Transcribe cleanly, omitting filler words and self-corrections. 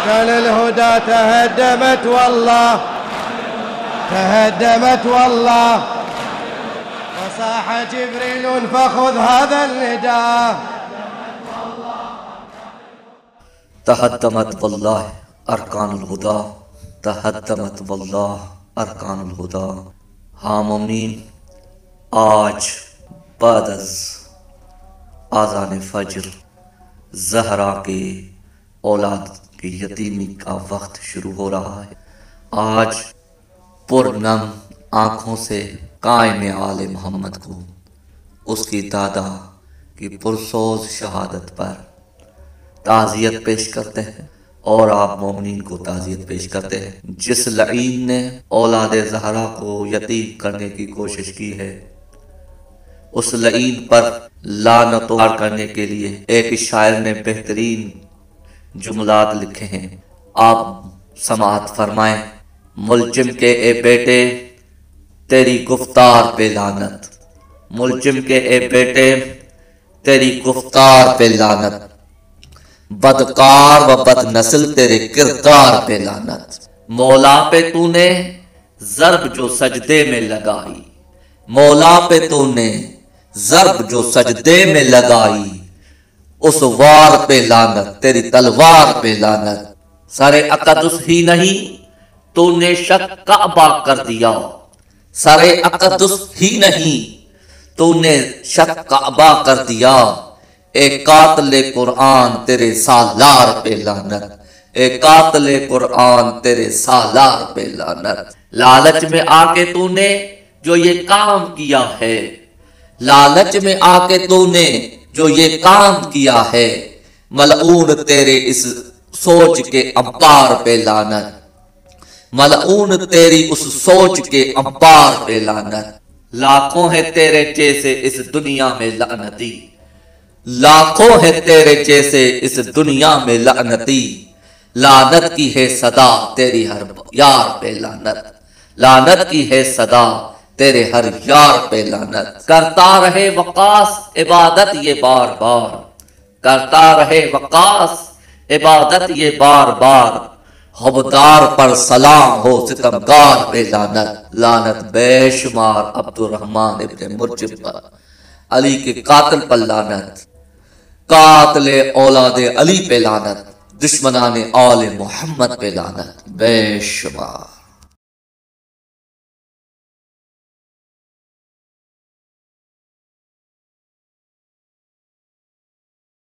كان الهدى تهدمت والله تهدمت والله وصاح جبريل فخذ هذا النداء. تهدمت والله ارکان الہدا تهدمت والله ارکان الہدا. ہاں مومنین، آج بعد از آذان فجر زہرا کے اولاد کی یتیمی کا وقت شروع ہو رہا ہے. آج پرنم آنکھوں سے قائم آل محمد کو اس کی دادا کی پرسوز شہادت پر تعزیت پیش کرتے ہیں، اور آپ مومنین کو تعزیت پیش کرتے ہیں. جس لعین نے اولاد زہرا کو یتیم کرنے کی کوشش کی ہے، اس لعین پر لعنت کرنے کے لیے ایک شاعر نے بہترین جملات لکھے ہیں. آپ سماعت فرمائیں. ملجم کے اے بیٹے تیری گفتار پہ لعنت، ملجم کے اے بیٹے تیری گفتار پہ لعنت، بدکار و بد نسل تیرے کردار پہ لعنت. مولا پہ تو نے ضرب جو سجدے میں لگائی، مولا پہ تو نے ضرب جو سجدے میں لگائی، اس وار پہ لعنت تیری تلوار پہ لعنت. سارے اقدس ہی نہیں تو نے شک کعبہ کر دیا، سارے اقدس ہی نہیں تو نے شک کعبہ کر دیا. اے قاتل قرآن تیرے سالار پہ لعنت، اے قاتل قرآن تیرے سالار پہ لعنت. لالچ میں آ کے تو نے جو یہ کام کیا ہے، لالچ میں آ کے تو نے جو یہ کام کیا ہے، ملعون تیرے اس سوچ کے امپار پہ لعنت، ملعون تیری اس سوچ کے امپار پہ لعنت. لاکھوں ہے تیرے جیسے اس دنیا میں لعنتی، لاکھوں ہے تیرے جیسے اس دنیا میں لعنتی. لعنت کی ہے صدا تیری ہر یار پہ لعنت، لعنت کی ہے صدا تیرے ہر یار پہ لعنت. کرتا رہے وقاص عبادت یہ بار بار، کرتا رہے وقاص عبادت یہ بار بار. حبدار پر سلام ہو ستمگار پہ لعنت. لعنت بے شمار عبد الرحمن ابن مرجم پر، علی کے قاتل پر لعنت، قاتل اولاد علی پہ لعنت، دشمنان آل محمد پہ لعنت بے شمار.